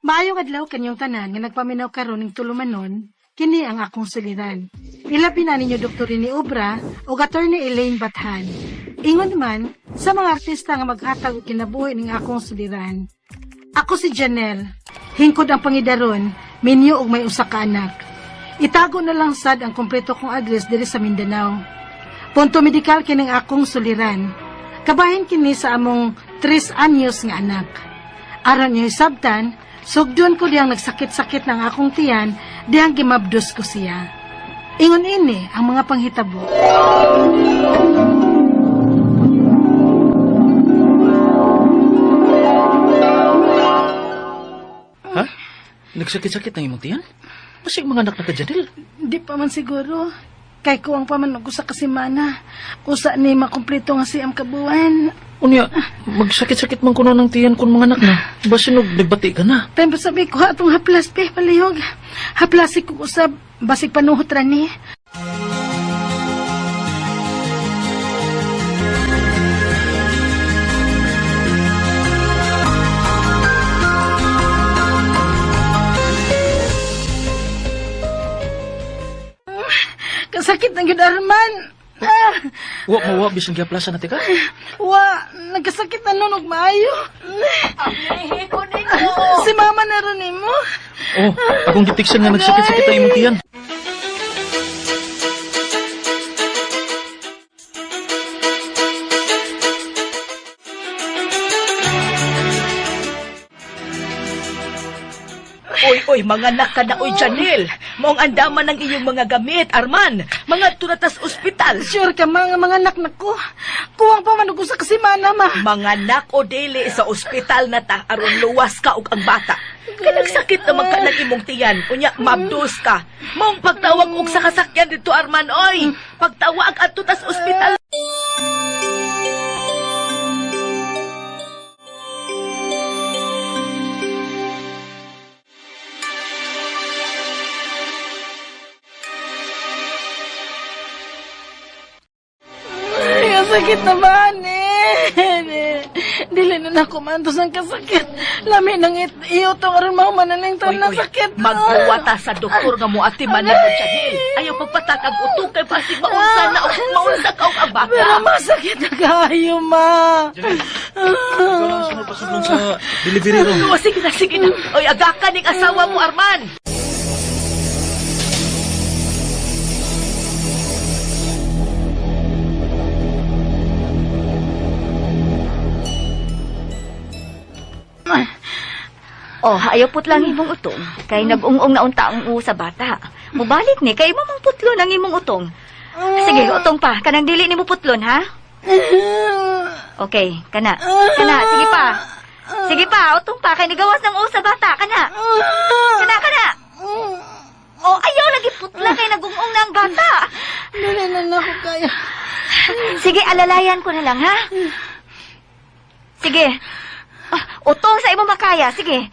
Maayong adlaw kanyang tanan nga nagpaminaw karon ning tulumanon, kini ang akong suliran. Ilabi na ninyo Dr. ni Obra o Attorney Elaine Bathan. Ingon man sa mga artista nga maghatag og kinabuhi ning akong suliran. Ako si Janelle, hingkod ang pangidaron, minyo og may usa ka anak. Itago na lang sad ang kompleto kong address diri sa Mindanao. Punto medikal kining akong suliran. Kabahin kini sa among 3 anyos nga anak. Aron niyo sabtan, sugdon ko diyang nagsakit-sakit ng akong tiyan, diyang gimabdos ko siya. Ingon ini ang mga panghitabo. Ha? Nagsakit-sakit na imong tiyan? Masig mga anak na ka, Janelle. Di pa man siguro. Kay kuwang pa man og usa ka semana. Usa ni makumpleto nga siyam ka buwan. Unya, magsakit-sakit man kuno ng tiyan kung mga anak na. Basinog, nagbati ka na. Tempo sabi ko atong haplas pe palihog. Haplasi ko usab basig panuhot ra ni. Kasakit ng gyud Arman. Wa bisang giaplasan na tika? Nagkasakit na nun og maayo. Si mama na ron mo. Oh, akong gitiksan nga nagsakit-sakit na imong tiyan. Oy, mga anak ka na, oy, Janelle. Maong andaman ng iyong mga gamit, Arman. Mga tunatas ospital. Sure ka mga anak na ko. Kuwang pa man og usa ka semana ma. Mga anak o dili sa ospital na ta, aron luwas ka og ang bata. Kanagsakit naman ka ng imong tiyan. Unya, mabdos ka. Maong pagtawag og sa kasakyan dito, Arman, oy. Pagtawag at tutas ospital. Sakit na ba, Dili na ako mantos ang kasakit. Lami nang iyo to aron mao mananing tan na sakit. Magbuwata sa doktor nga mo atiman na mo, Janelle. Ayaw pagpatakag utok kay pasig maunsa na o maunsa ka og ang bata. Pero masakit na kayo, ma. Ikaw lang sunod pasudlong sa delivery room. Oh, sige na. Oy, agakan ning asawa mo, Arman. Oh, ayaw putlang imong utong. Kay nag-ung-ung na unta ang sa bata. Mubalik ni, kay mamang putlon ang imong utong. Sige, utong pa. Kanang dili ni mo putlon, ha? Okay, kana. Sige pa. Sige pa, utong pa. Kay nagawas ng sa bata, kana. Kana. Oh, ayaw lagi putla kay nag-ung-ung na ang bata. Dili na ako kaya. Sige, alalayan ko na lang, ha? Sige. Utong sa imo makaya, sige.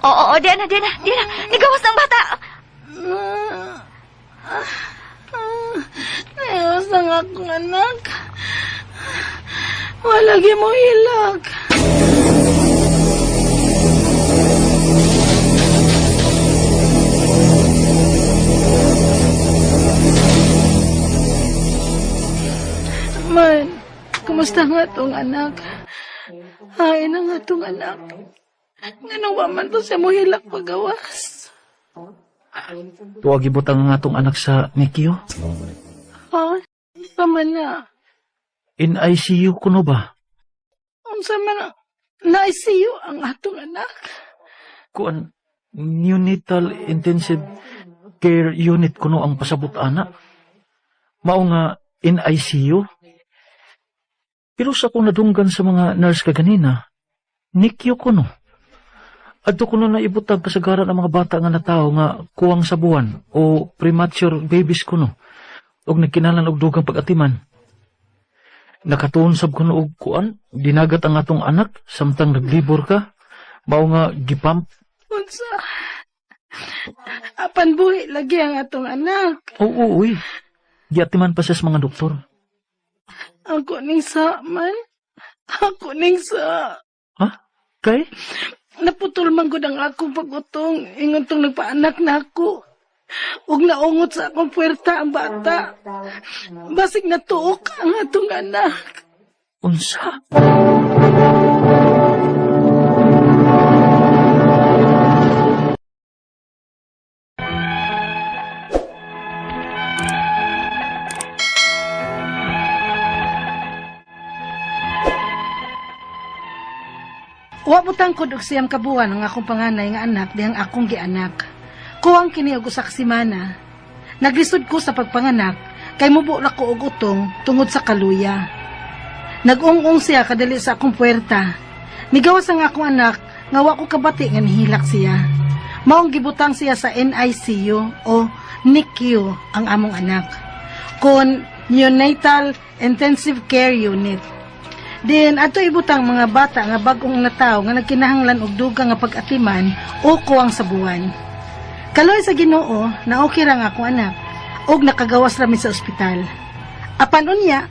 Oo, di na. Nigawas ng bata. Ayos ang akong anak. Walagi mo hilag. Man, kumusta nga itong anak? Hain na nga itong anak. Ganun ba man to siya mo hilak pagawas? Tuwag ibutang nga atong anak sa NICU. Ha? Paman na. In ICU kuno ba? Unsa man na-ICU ang atong anak? Kuan, neonatal intensive care unit kuno ang pasabot anak. Mao nga in ICU. Pero sa akong nadunggan sa mga nurse kaganina, NICU kuno. Adto kuno na ibutag kasagaran ang mga bata nga natao nga kuwang sa buwan o premature babies kuno. Og nagkinalan og dugang pag-atiman. Nakatuon sab kuno og kuan, dinagat ang atong anak samtang naglibor ka. Mao nga gipump. Unsa? Apan buhi lagi ang atong anak. Oo, uy. Giatiman pa siya sa mga doktor. Ako ning sa man. Ako ning sa Ha? Kay? naputol man gud ang akong pagutong ingon tong nagpaanak na ako. Ug naungot sa akong puwerta ang bata. Basig natuok ang atong anak. Unsa? Wa butang kod og siyam kabuan ang akong panganay nga anak dihang akong gianak. Kuwang kini og usa ka semana. Naglisod ko sa pagpanganak kay mubo na ko og utong tungod sa kaluya. Nag-ung-ung siya kadali sa akong puwerta. Nigawas ang akong anak nga wa ko kabati nga nihilak siya. Maong gibutang siya sa NICU o NICU ang among anak. Kon Neonatal Intensive Care Unit. Din ato ibutang mga bata nga bag-ong nataw nga nagkinahanglan og dugang nga pag-atiman o kuwang sa buwan. Kaloy sa Ginoo na okay ra nga akong anak og nakagawas rami sa ospital. Apan unya,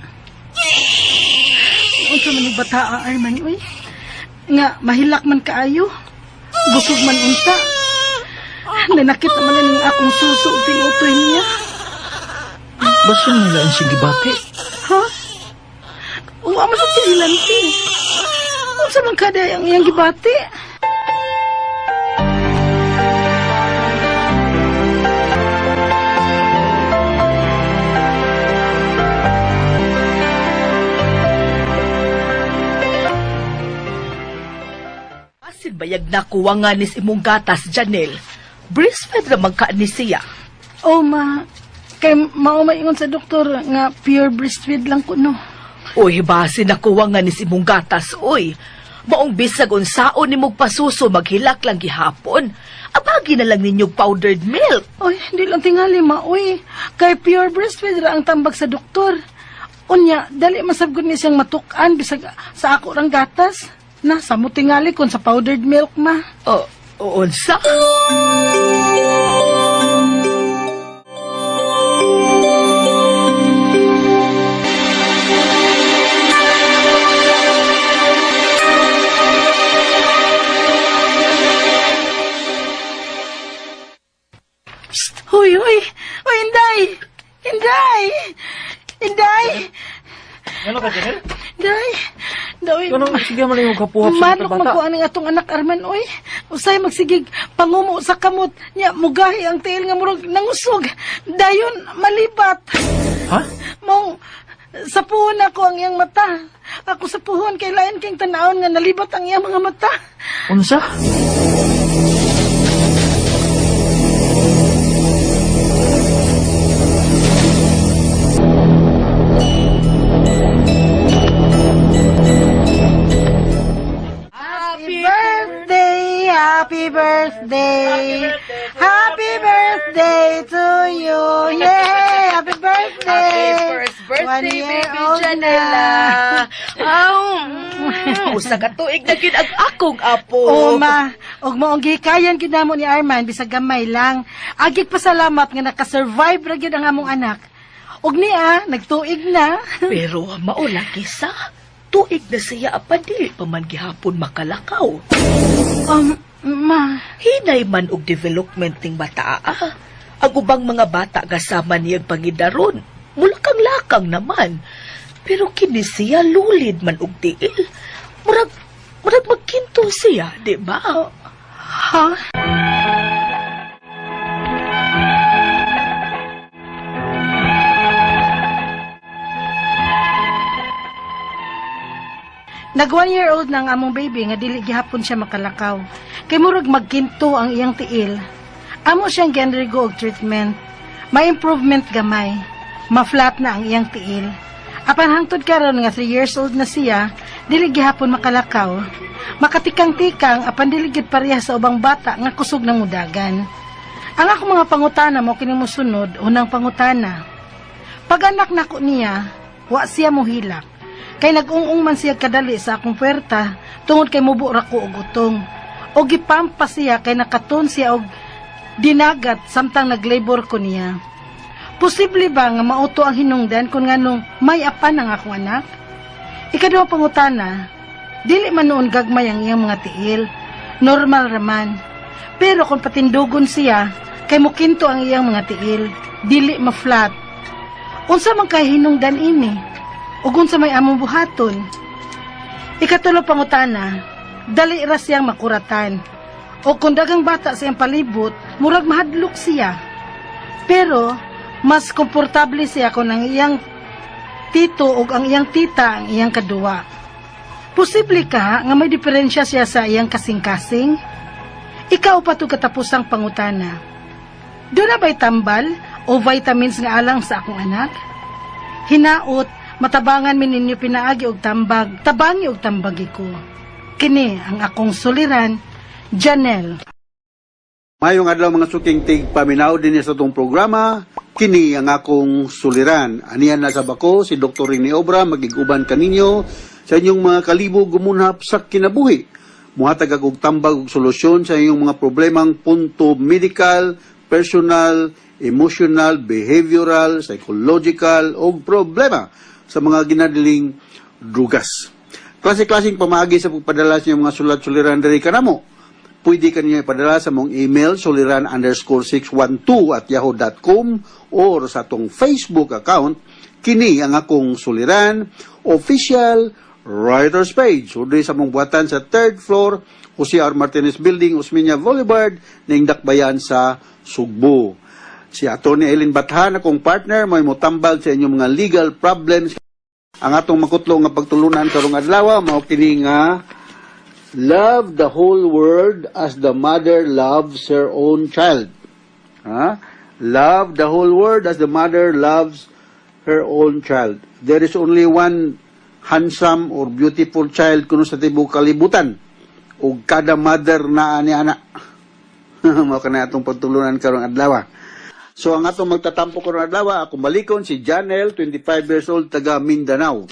unsa man ni bata Arman uy? Nga mahilak man kaayo. Busog man unta. Nanakit naman ning akong suso ug tinutoy niya. Basta nila ang sigibati. Ha? Uwa man sa silante. Unsa man kada ang iyang gibati? Basin bayag nakuha nga nis imong gatas, Janel. Breastfed ramang ka ni siya. Oh ma, kay mao maingon sa doktor nga pure breastfeed lang ko no. Uy, basin nakuha nga nis imong gatas, uy. Maong bisag unsaon ni mong pasuso maghilak lang gihapon. Abagi na lang ninyong powdered milk. Oy, hindi lang tingali ma, uy. Kay pure breastfeed ra ang tambag sa doktor. Unya, dali masabgod ni siyang matukan bisag sa ako rang gatas. Nasa mo tingali kon sa powdered milk ma. Unsa? Uy, Inday! Inday! Inday! Ano ka, Janel? Inday! Dawi, Ano, sige mo lang yung kapuhap sa manok mga bata. magkuha ng atong anak Arman, oy. Usay magsigig, pangumo sa kamot. Nya, mugahi ang tiil nga murag nangusog. Dayon, malibat. Ha? Mong, sa puhon ako ang iyang mata. Ako sa puhon, kay lain king tanaon nga nalibat ang iyang mga mata. Unsa? Happy birthday, happy birthday to you, yeah, happy birthday. Birthday, 1 year baby old Janela. Usa ka tuig na gid ang akong apo. Oo ma, og maong gikayan gid namo ni Arman bisag gamay lang. Agig pasalamat nga nakasurvive ra gyud ang among anak. Og niya nagtuig na. Pero maula kisa, tuig na siya apadi pa man gihapon makalakaw. Ma, Hinay man og development ning bata. Ang ubang mga bata kasama niyang pangidaron. Mulakang-lakang naman. Pero kini siya lulid man og tiil. Murag magkinto siya, di ba? ha? Nag 1-year-old na ang among baby nga dili gihapon siya makalakaw. Kay murag magkinto ang iyang tiil. Amo siyang genrigo og treatment. May improvement gamay. Ma-flat na ang iyang tiil. Apan hangtod karon nga 3 years old na siya, dili gihapon makalakaw. Makatikang-tikang apan dili gid pareha sa ubang bata nga kusog ng mudagan. Ang ako mga pangutana mo kini mosunod, unang pangutana. Pag anak nako niya, wa siya mohilak. Kay nag-ung-ung man siya kadali sa akong puwerta, tungod kay mubo ra ko og utong. O gipampa siya kay nakaton siya og dinagat samtang naglabor ko niya. Posible ba nga mauto ang hinungdan kung nganong may apan ang akong anak? Ikaduhang pangutana, dili man noon gagmay ang iyang mga tiil, normal raman. Pero kung patindugon siya, kay mukinto ang iyang mga tiil, dili ma-flat. Unsa man kay hinungdan ini, ug unsa may among buhaton. Ikatulo pangutana, dali ra siyang makuratan. O kung dagang bata siyang palibot, murag mahadlok siya. Pero, mas komportable siya kung ang iyang tito o ang iyang tita ang iyang kaduwa. Posible ka nga may diferensya siya sa iyang kasing-kasing? Ikaw pa ito katapusang pangutana. Doon na ba'y tambal o vitamins nga alang sa akong anak? Hinaot, matabangan min ninyo pinaagi og tambag, tabangi og tambagi ko. Kini ang akong suliran, Janelle. Mayong adlaw mga suking tig paminaw din sa itong programa. Kini ang akong suliran. Anihan na sa bako si Dr. Rini Obra magiguban kaninyo sa inyong mga kalibog gumunhap sa kinabuhi. Muhatag og tambag og solusyon sa inyong mga problemang punto medical, personal, emotional, behavioral, psychological o problema sa mga ginadiling drugas. Klase-klaseng pamaagi sa pagpadala sa inyong mga sulat-suliran diri kanamo. Pwede ka ninyo ipadala sa mong email soliran_612@yahoo.com or sa atong Facebook account, kini ang akong suliran, official writer's page. O sa mong buhatan sa 3rd floor, Jose R. Martinez Building, Osmeña Boulevard, ning Dakbayan sa Sugbo. Si Atty. Eileen Bathan, akong partner, may motambag sa inyong mga legal problems. Ang atong makutlo nga pagtulunan karong adlaw mao kini nga love the whole world as the mother loves her own child. Love the whole world as the mother loves her own child. There is only one handsome or beautiful child kuno sa tibuok kalibutan. Ug kada mother na ani ana. Mao kana atong pagtulunan karong adlaw. So ang atong magtatampo karong adlaw, akong balikon si Janelle, 25 years old, taga Mindanao.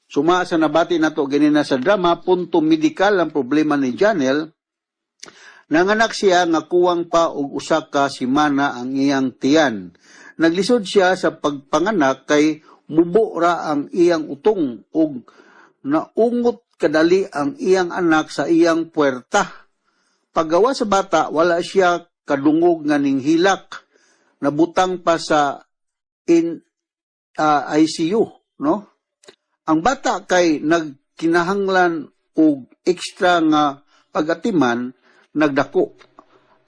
Suma sa nabati nato ganina sa drama, punto medikal ang problema ni Janelle. Nanganak siya nga kuwang pa og usa ka semana ang iyang tiyan. Naglisod siya sa pagpanganak kay mubo ra ang iyang utong ug naungot kadali ang iyang anak sa iyang puwerta. Paggawa sa bata, wala siya kadungog nga ning hilak. Nabutang pa sa ICU, no? Ang bata kay nagkinahanglan og ekstra nga pagatiman, nagdako.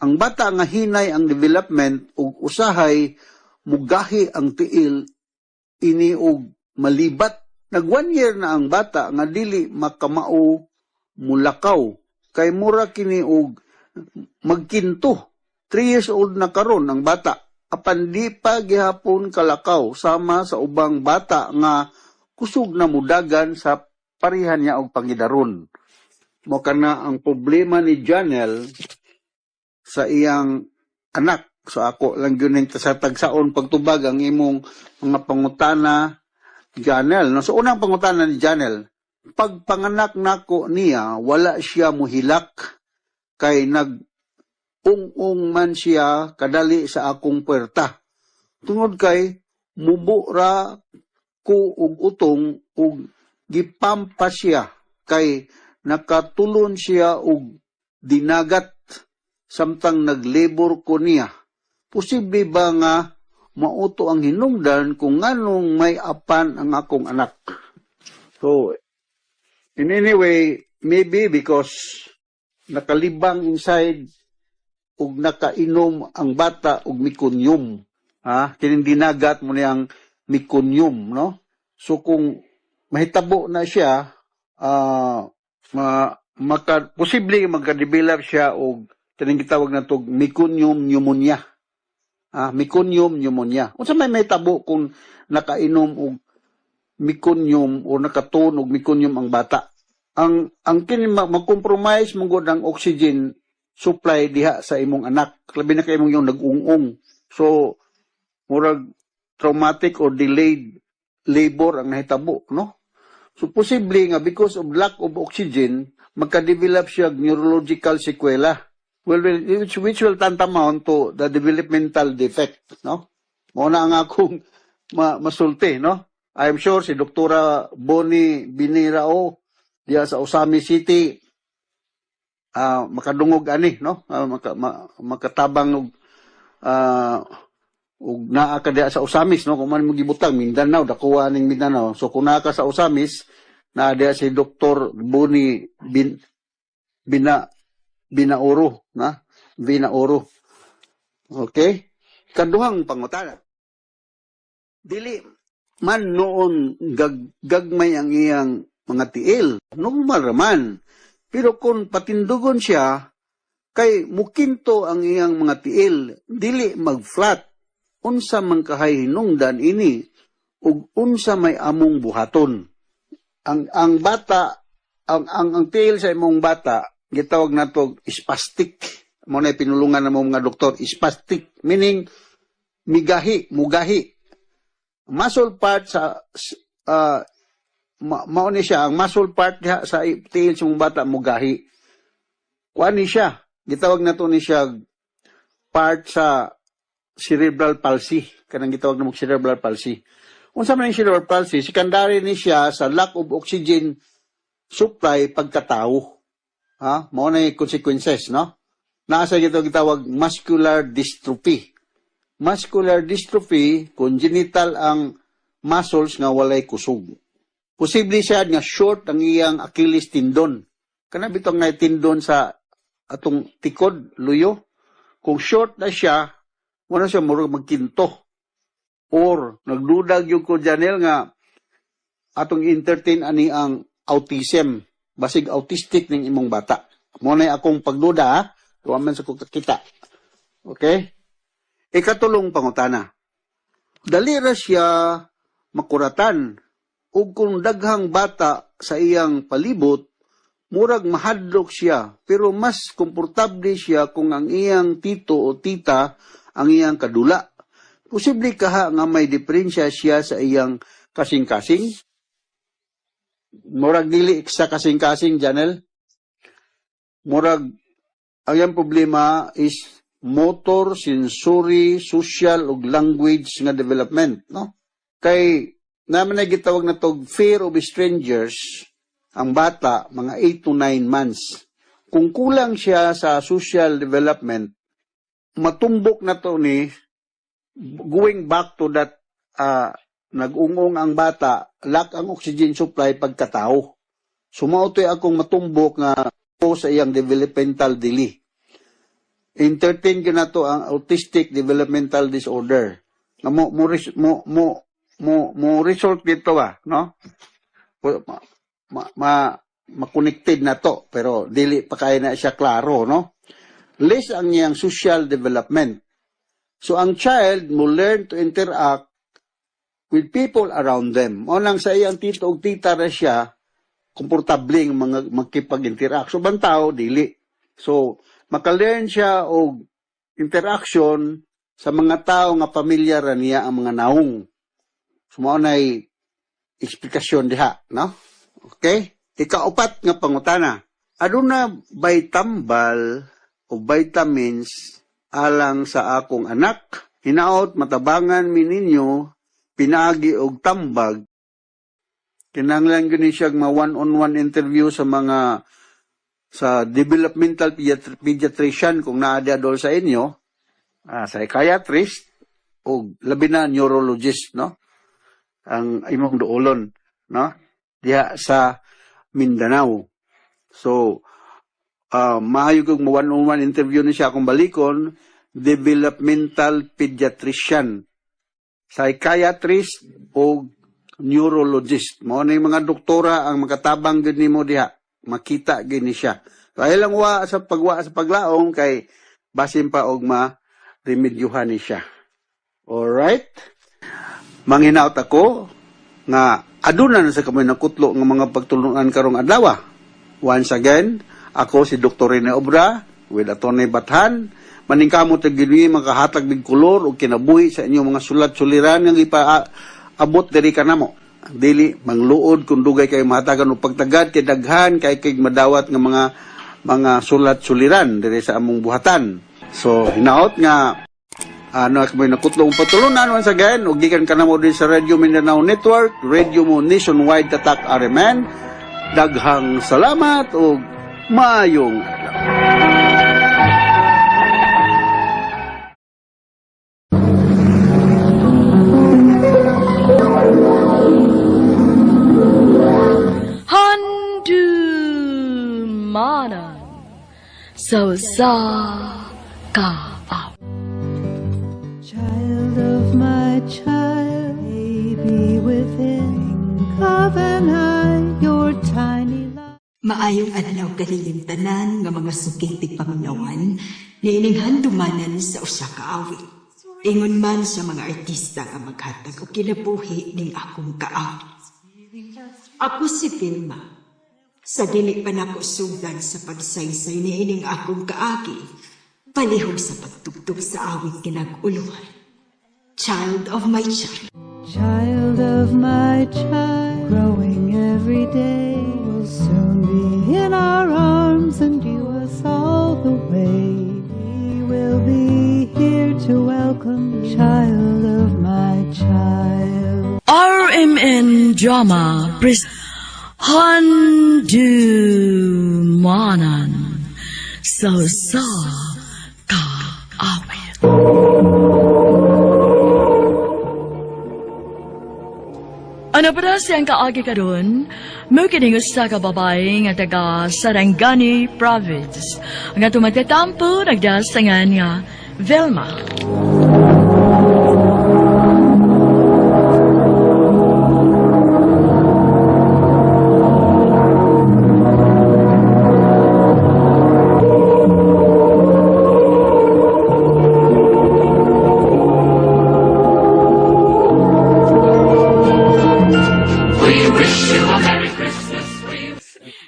Ang bata nga hinay ang development ug usahay mugahi ang tiil ini og malibat. Nag 1 year na ang bata nga dili makamao mulakaw kay mura kini og magkinto. 3 years old na karon ang bata. Apan di pa gihapon kalakaw sama sa ubang bata nga kusog na mudagan sa parihan niya og pangidaron. Mo kana ang problema ni Janelle sa iyang anak. So ako lang yun sa tagsaon pagtubag ang imong mga pangutana Janelle. No? So unang pangutana ni Janelle, pagpanganak nako niya, wala siya muhilak kay nag-ung-ung man siya kadali sa akong puwerta. Tungod kay mubo ra ko og utong ug gipampa siya kay nakatulon siya og dinagat samtang naglabor ko niya. Posible ba nga mauto ang hinungdan kung nganong may apan ang akong anak? So, in any way, maybe because nakalibang inside ug nakainom ang bata og mikunyum. Kining dinagat mo niyang mikunyum, no? So kung mahitabo na siya, posible magka-develop siya og kining gitawag na tog meconium pneumonia. Meconium pneumonia. Unsa may mahitabo kung nakainom og meconium o nakatuon og meconium ang bata? Ang kini mag-compromise mong ang oxygen supply diha sa imong anak. Labi na kay imong yung nag-ung-ung. So murag traumatic or delayed labor ang nahitabo, no? So, posible nga, because of lack of oxygen, magka-develop siya neurological sequela, which will tantamount to the developmental defect, no? Muna ang akong masulti, no? I'm sure si Doktora Bonnie Binirao diya sa Osami City makadungog ani no makatabang ug naa ka diya sa Osamis no kung man mo gibutang Mindanao dakuha ning Mindanao so kung naa ka sa Osamis na diya si Dr. Bonnie Binaoro na Binaoro. Okay? Kaduhang pangutana. Dili man noon gagmay ang iyang mga tiil. Normal raman. Pero kung patindugon siya, kay mukinto ang iyang mga tiil, dili mag-flat. Unsa man kahay hinungdan ini, ug unsa may among buhaton. Ang bata, ang tiil sa imong bata, gitawag nato spastic. Mo na pinulungan ng mga doktor, spastic. Meaning, mugahi. Muscle part sa mauni siya ang muscle part diha sa tiil sa mong bata mugahi. Kuan ni siya, gitawag nato ni siya part sa cerebral palsy, kanang gitawag namong cerebral palsy. Unsa man ang cerebral palsy, secondary ni siya sa lack of oxygen supply pagkatao. Ha, mao na consequences, no? Nasa gitawag muscular dystrophy. Muscular dystrophy, congenital ang muscles nga walay kusog. Posible siya nga short ang iyang Achilles tendon. Kana bitong nga tendon sa atong tikod, luyo. Kung short na siya, wala siya murag magkinto. Or nagdudag yung ko Janel nga atong entertain ani ang autism. Basig autistic ning imong bata. Mo na akong pagduda, ha? Tuwaman sa kita. Okay? Ikatulong pangutana. Dali ra siya makuratan. Ug kung daghang bata sa iyang palibot, murag mahadlok siya. Pero mas komportable siya kung ang iyang tito o tita ang iyang kadula. Posible kaha nga may diferensya siya sa iyang kasing-kasing? Murag dili sa kasing-kasing, Janel. Murag, ang iyang problema is motor, sensory, social, ug language nga development, no? Kay, naman na gitawag na to fear of strangers, ang bata, mga 8 to 9 months. Kung kulang siya sa social development, matumbok na to ni, going back to that, nag-ungong ang bata, lack ang oxygen supply pagkatao. Sumautoy akong matumbok nga po sa iyang developmental delay. Entertain ka na to ang autistic developmental disorder. Mo result dito no? Ma-connected na to, pero dili pa kaya na siya klaro, no? Less ang iyang social development. So, ang child mo learn to interact with people around them. O lang sa iyang tito o tita na siya, komportable ng mga magkipag-interact. So, bantaw, dili. So, maka-learn siya o interaction sa mga tao nga pamilyar niya ang mga naong. So, maunay eksplikasyon diha, no? Okay? Ikaupat nga pangutana. Aduna bay tambal o vitamins alang sa akong anak? Hinaot matabangan mi ninyo pinagi og tambag. Kinahanglan gani siya ma one-on-one interview sa mga sa developmental pediatrician kung naada dol sa inyo, psychiatrist o labi na neurologist, no? Ang imong duolon, no? Diha sa Mindanao. So, maayo kong one-on-one interview ni siya akong balikon, developmental pediatrician, psychiatrist o neurologist. Mao na yung mga doktora ang makatabang gini mo diha. Makita gini siya. So, ay lang wa sa paglaong kay basin pa og ma-remedyuhan ni siya. Alright? Manghinaot ako nga aduna na sa kamay ng kutlo ng mga pagtulungan karong adlaw. Once again, ako si Dr. Rene Obra with Atty. Bathan. Maningkamot ang gini makahatag ng kulor o kinabuhi sa inyong mga sulat-suliran ng ipaabot diri ka namo. Dili mangluod kung dugay kayo mahatagan o pagtagad kay daghan kay madawat ng mga sulat-suliran diri sa among buhatan. So hinaot nga Ano kami nakutlong patulunan once again, ug gikan ka na mo din sa Radio Mindanao Network, Radio mo nationwide tatak RMN. Daghang salamat ug maayong adlaw. Handumanan so sa ka out. Child of my child, baby within, coven high your tiny love. Maayong adlaw kanilang tanan nga mga sukitig paminawan na ining handumanan sa usa ka awit. Ingon man sa mga artista nga maghatag og kinabuhi ning akong kaawit. Ako si Vilma. Sa dili pa nako sugdan sa pagsaysay ni ining akong kaagi, palihog sa pagtugtog sa awit kinag-uluhan. Child of my child. Child of my child, growing every day, will soon be in our arms and you us all the way. We will be here to welcome, child of my child. RMN Drama Handumanan so sa ka awit. Ano para siyang kaagi karon? Mukining usa ka babae nga taga Sarangani Province nga tumatatampo nagdasangan nga Velma.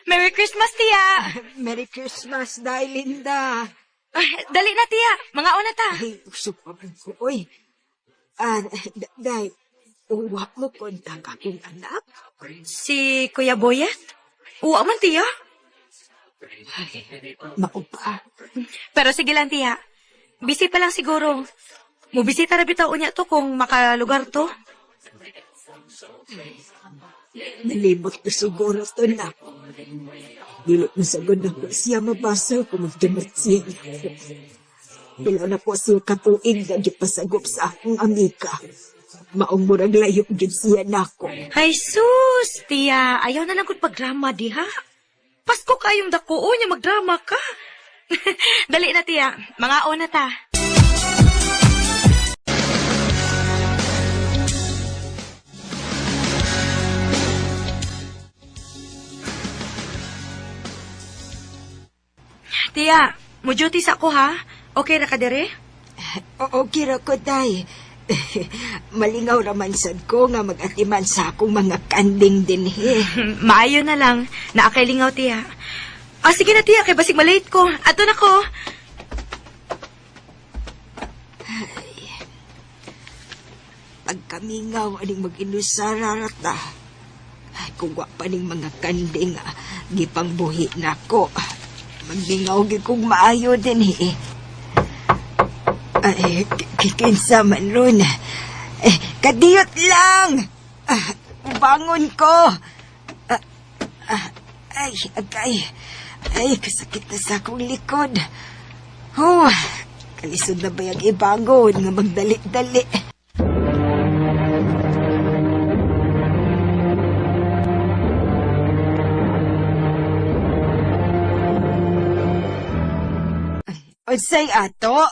Merry Christmas, tiya! Merry Christmas, Day Linda. Dali na, tiya. Mga una ta. Ay, supaman ko, oy. Day, uwa mo kontak akong anak. Si Kuya Boyet? Uwa man, tiya. Maupa. Pero sige lang, tiya. Busy pa lang siguro. Mubisita na bitaw niya to kung makalugar to. Nalibot na siguro to na. Dili na sagod na po siya mabasa kung magdamot siya. Pila na po siya katuig na di pasagop sa akong amika. Maong murag layo din siya na ako. Ay, sus, tiya. Ayaw na lang kung pagdrama, di ha? Pasko kayong dako niya magdrama ka. Dali na, tiya. Mga una ta. Tiya, mo duty sa ako ha? Okay ra ka dire? Okay ra ko, Day. Malingaw raman sad ko nga mag-atiman sa akong mga kanding din he. Maayo na lang. Naakailingaw, tiya. Sige na, tiya. Kay basig malate ko. Ato na ko. Pagkamingaw aning mag-inusararata. Ay, kung wa pa ning mga kanding, gipangbuhi na ko. Magmingaw kong maayo din eh. Ay, kikinsa man ron. Kadiyot lang! Bangon ko! Ay, kasakit na sa akong likod. Kalisod na ba yung ibangon nga magdali-dali? Say ato?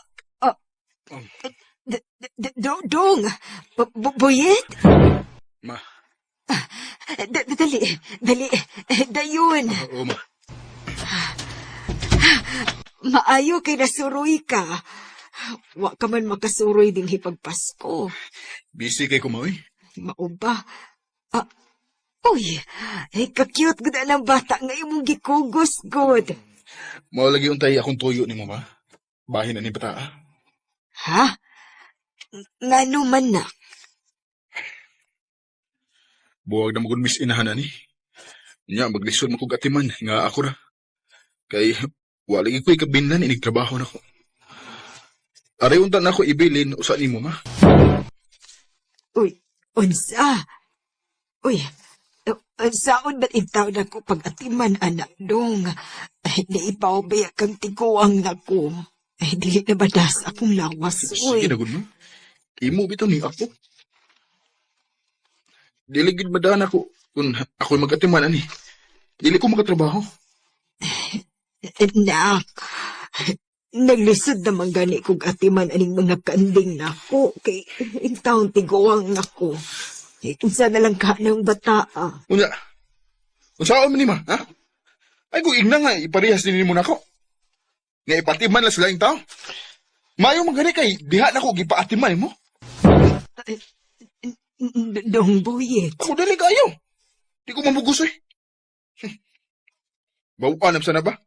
Dong? Buyit? Ma. Dali. Dayon. Oo, ma. Maayo kay nasuroy ka. Wa ka man makasuroy din hipagpasko. Busy kay kumaoy. Mao ba? Uy, ka-cute gud ng bata nga imong gikugos good. Mao lagi untay akong tuyo ni mama. Bahin na ni bata. Ha? Ngano man na? Buwag na magud miss inahan ani. Nya maglisod mo kog atiman nga ako ra. Kay wala ko'y kabinlan inig trabaho na ko. Ariunta na ako ibilin usa nimo ma. Uy, unsa? Uy, unsaon ba't intaw na ko pag-atiman, anak dong? Ay, naipawabaya kang tiguang na ko. Ay, dili na badas akong lawas, uy. Sige na gud ma. Imo bitaw ni ako. Dili gid madaan ako kung ako'y mag-atiman ani. Dili ko makatrabaho. Anak, naglisod naman gani kong atiman aning mga kanding na ko. Kay intaw tiguang na ko. Unsa na lang ka ng bata, ah. Unya. Unsa man ni ma, ha? Ay ko igna nga iparehas din mo nako. Nga ipatiman lang sila yung tao. Mayo man gani kay diha na ko gipaatiman mo. Dong buyet. Ako dali kayo. Di ko mamugos eh. Bawaan sa na ba?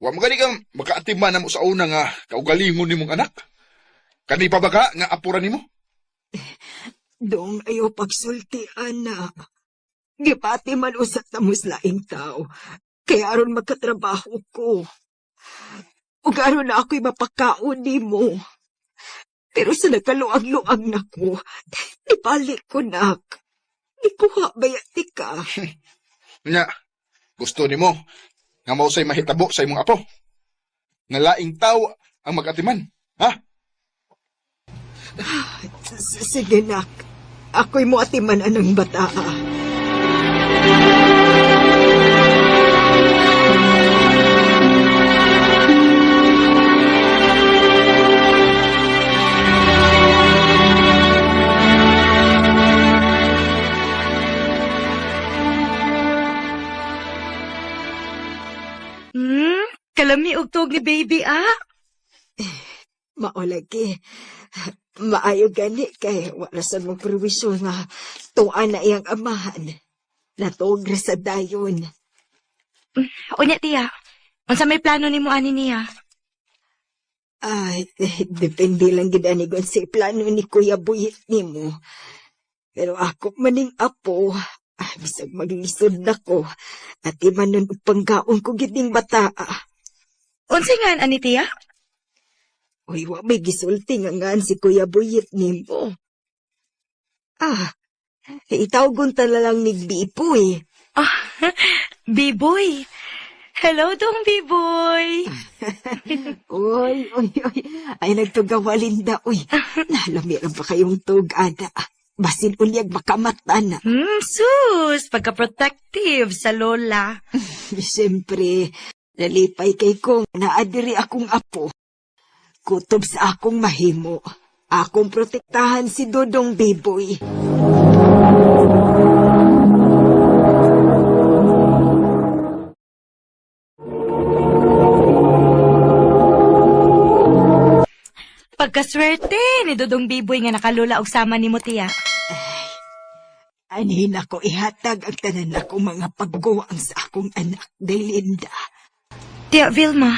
Wa magani ka makaatiman na mo sa una nga kaugalingon ni mong anak. Kani pa ba ka nga apuran nimo? Dong ayo pagsulti, anak. Gipati man usat na muslaing tao. Kaya aron magkatrabaho ko. Ug aron na ako'y mapakaon ni mo. Pero sa nagkaluag-luag na ko, ipalik ko, nak. Ikuha bayati ka. Nya, gusto nimo nga mausay mahitabo sa imong apo. Nga laing tao ang mag-atiman, ha? Sige, nak. Ako'y mo atiman anang bata. Kalami og tog ni baby, ah. Maolagi. Maayo gani kay wala sa mong perwisyon nga tuan na iyang amahan. Natuog ra sa dayon. Unya, tiya. Unsa may plano nimo ani niya? Ay, depende lang gid ani gon sa plano ni Kuya Buyit nimo. Pero ako maning apo, bisag maglisod na ko. At imanon og panggaon ko gid ning bata. Unsa nga ani tiya? Uy, wa may gisulti nga ngan si Kuya Buyit nimo. Itawgon ta na lang ni Bipoy. Biboy. Hello dong, Biboy. Uy. Ay, nagtugawalin da, uy. Nalamiran pa kayong tugada. Basin ulyag makamata na. Sus, pagka-protective sa lola. Siyempre, nalipay kay kong naadiri akong apo. Kutob sa akong mahimo. Akong protektahan si Dodong Biboy. Pagkaswerte ni Dodong Biboy nga nakalula og sama ni mo, tiya. Anin ako ihatag ang tanan akong mga pagguwang sa akong anak, Delinda. Tiya Vilma.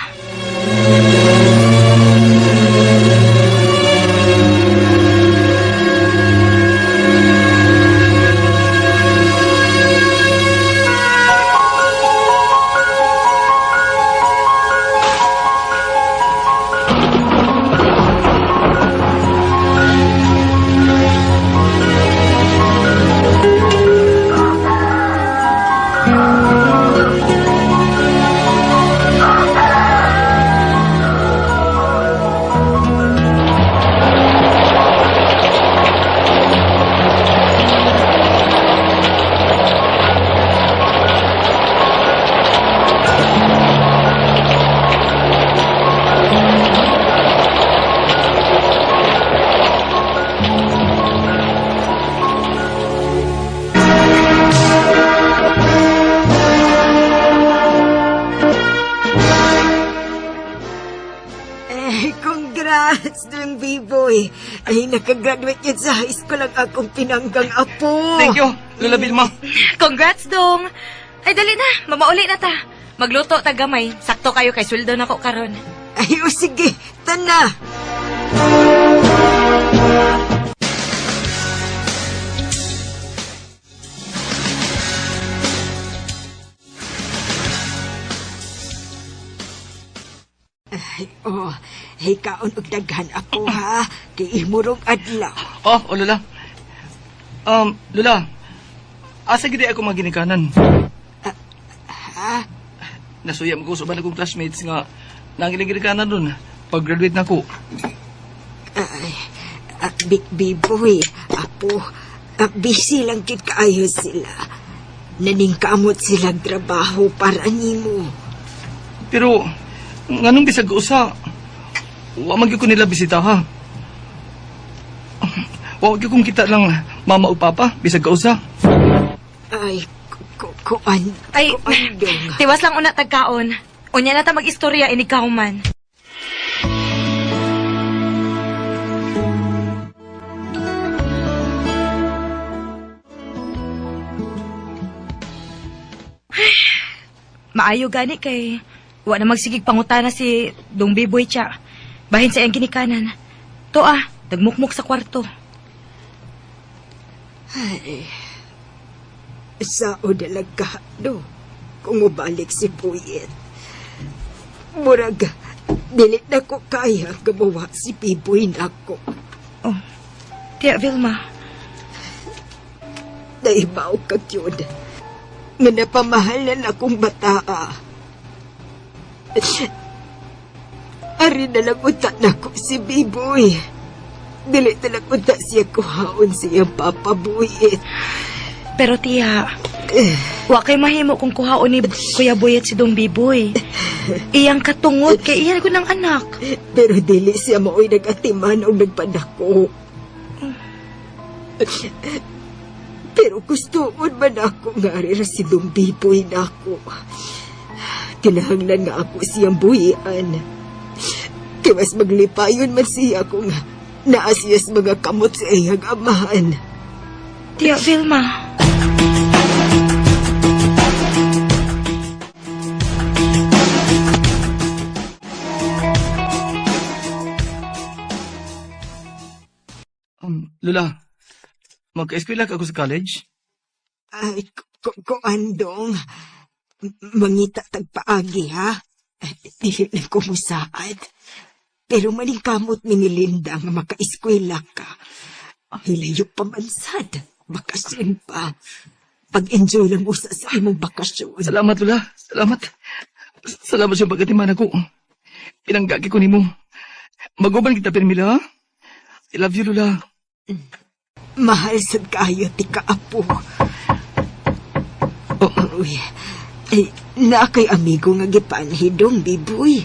Congrats, Dong Biboy. Ay, nakagraduate yun sa high school ang akong pinanggang apo. Thank you, Lola Vilma. Congrats, dong. Ay, dali na. Mamauli na ta. Magluto ta gamay. Sakto kayo kay sweldo na ko karon. Ay, o sige, tana. Ay, Hikaon og daghan ako ha. Kay imurong adlaw. Lola. Lola, asa gid ako maginikanan? Ha? Nasuyam ko sa akong classmates nga nanginigirikanan dun. Pag-graduate na ko. Ay, Biboy, apo, busy lang kit kaayo sila. Naningkamot silang trabaho para nimo. Pero, nganong bisag usa? Wa man gyud ko nila bisita ha. Wa gyud kong kita lang mama o papa bisag usa. Ay, kuan. Ay, dong. tiwas lang una tagkaon. Unya na ta mag-istorya inikaw man. Maayo gani kay wa na magsigig pangutana si Dong Biboy tiya. Bahin sa iyang ginikanan. To tagmukmuk sa kwarto. Ay, sao dalaga, do, kung mabalik si Buyet. Murag, dilit na ko kaya gumawa si Biboy na ko. Oh, Tia Vilma. Naibaw ka yun. Nga napamahalan akong bataa. Ari na lang unta na ko si Biboy. Dili na lang unta siya kuhaon siyang Papa Buyet. Pero tiya, wa kay mahimo kung kuhaon ni Kuya Buyet si Dong Biboy. Iyang katungod kay iyan ko ng anak. Pero dili siya mao'y nag-atiman o nagpadako. Pero gustoon man ako nga rin si Dong Biboy na ako. Kinahanglan nga ako siyang buhian. Kaya mas maglipayon man siya kung naasiyas mga kamot sa iyang amahan. Tia Vilma. Lola, magka-eskwela ka ako sa college? Ay, andong. Mangita tagpaagi, ha? Dili lang kumusaad. Pero maningkamot ni Linda nga maka-eskwela ka. Hilayo pa mansad. Bakasyon pa. Pag-enjoy lang usa sa imong bakasyon. Salamat, Lola. Salamat. Salamat sa pagkatiman ako. Pinanggagi ko nimo. Maguban kita, Permila, ha? I love you, Lola. Mahal sad kayo, tika apo. Uy, na kay amigo nga gipanhidong, Biboy.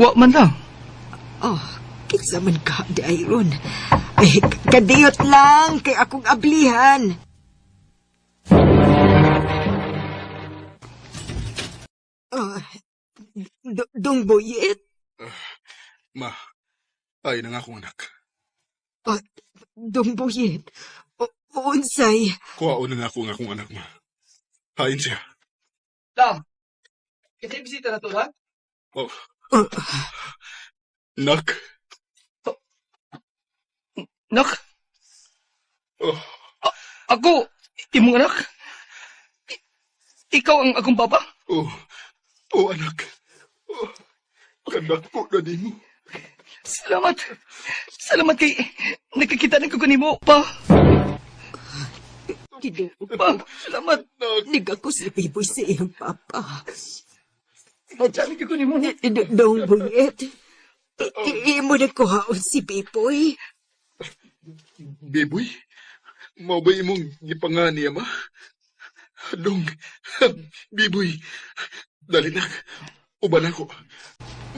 Wa man lang. Kinsa man ka, di ayron. Ay, kadiyot lang kay akong ablihan. Dong Buyet? Ma, ay na nga akong anak. Dong Buyet, unsay? Kuhaon na nga akong anak, ma. Hain siya. Lam, kasi bisita na to, ha? Oh. Nak. Nak? Oh. Ako, imong anak? Ikaw ang akong papa? Oh, anak. Kanak po na nimo. Salamat. Salamat kay nakikita na ko kanimo, pa. Pa, salamat. Niga ko si Biboy sa iyang papa. Madyan ko kanimo. Dong Buyet, imo na kuhaon si Biboy. Biboy? Mao ba imong gipangani, ama? Dong, Biboy, dali na. Uban ako.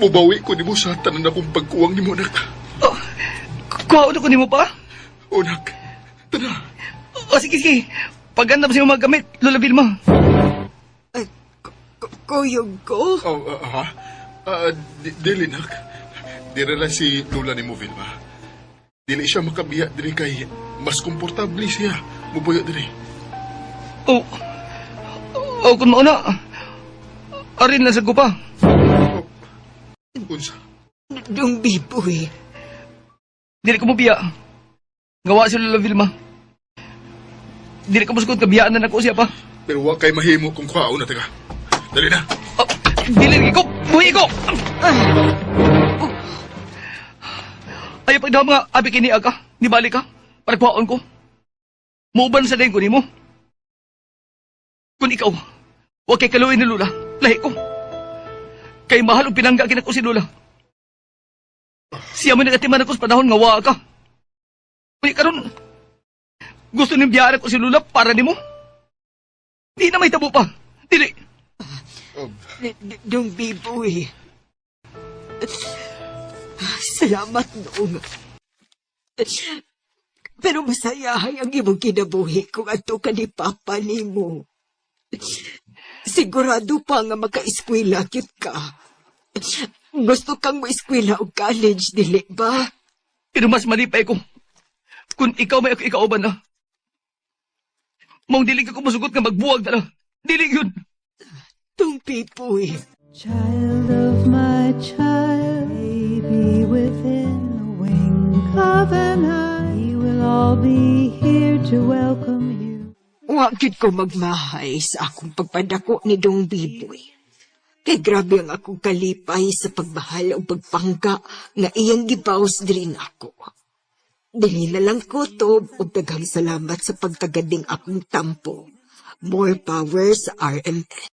Mubawi ko ni mo sa tanan akong pagkuwang ni mo, anak. Kuhaon ako ni mo, pa? O, anak. Tana. Sige. Paganda pa siya mga gamit, Lola Vilma. Kuyog ko? Dili, nak. Dira lang si Lola ni mo, Vilma. Dili siya makabiya diri kay mas komportable siya. Mubuya diri. Kung mauna. Arin na sa ko pa. Unsa? Dong Biboy. Dili ko mo biya. Gawa si Lola Vilma. Dili ko muskot kabiyaan na nako siya pa. Pero wa kay mahimo kung kuhaon na taga. Dali na. Dili ko. Buhi ko. Ayaw pag daw mga abi kini aga, di balik ka, para kuhaon ko. Muuban sa dahin ko ni mo. Kung ikaw, huwag kay kaluin ni Lula, lahi ko. Kay mahal o pinangga kinako si Lula. Siya mo nagatiman ako sa panahon nga waa ka. Uy, karon, gusto niyong biyara ko si Lula para ni mo? Di na may tabo pa. Dili. Dong Biboy. Salamat noong. Pero masayahay ang imong kinabuhi kung ato ka ni Papa ni mo. Sigurado pa nga maka-eskwela kit ka. Gusto kang mo-eskwela o college, dili ba? Pero mas malipay ko. Kung ikaw may ako ikauban na. Maong dili ka ko masugot nga magbuwag na lang. Dili yun. Dong Biboy. Child of my child, baby within the wink of an eye, he will all be here to welcome you. Wakit ko magmahay sa akong pagpadako ni Dong Biboy. Kay grabe ang akong kalipay sa pagbahala o pagpangga nga iyang gibaos din ako. Dili na lang ko to o daghang salamat sa pagtagading akong tampo. More power sa RMN.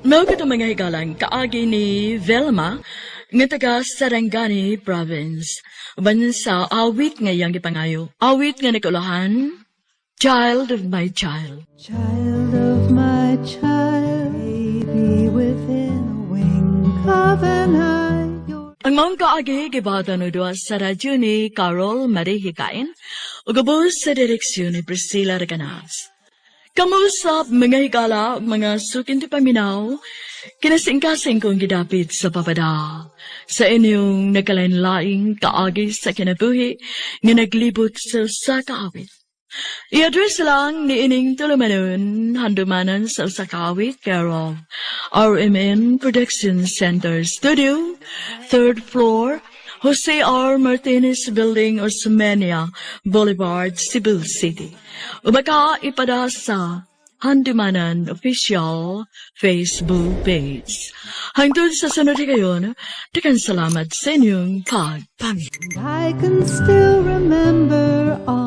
Mao kita mga higalang kaagi ni Velma nga taga Sarangani Province. Uban sa awit nga iyang gipangayo. Awit nga nakulahan, Child of my child. Child of my child, baby within a wink of an eye. Ang mga kaagi gibata no doa sa radyo ni Carol Marie Hikain o gabos sa direksyon ni Priscilla Reganas. Kamusap mga higala mga sukin ti paminaw, kinasing-kasing kong gidapit sa papada sa inyong nagkalain-laing kaagi sa kinabuhi nga naglibot sa kaawit. I-address lang ni ining tulumanon handumanan sa Usakawit care of RMN Production Center Studio, 3rd floor, Jose R. Martinez Building, Osmeña Boulevard, Cebu City. Umaka ipada sa Handumanan Official Facebook page. Hangtod sa sunod kayon, daghang salamat sa inyong pagpamit. I can still remember all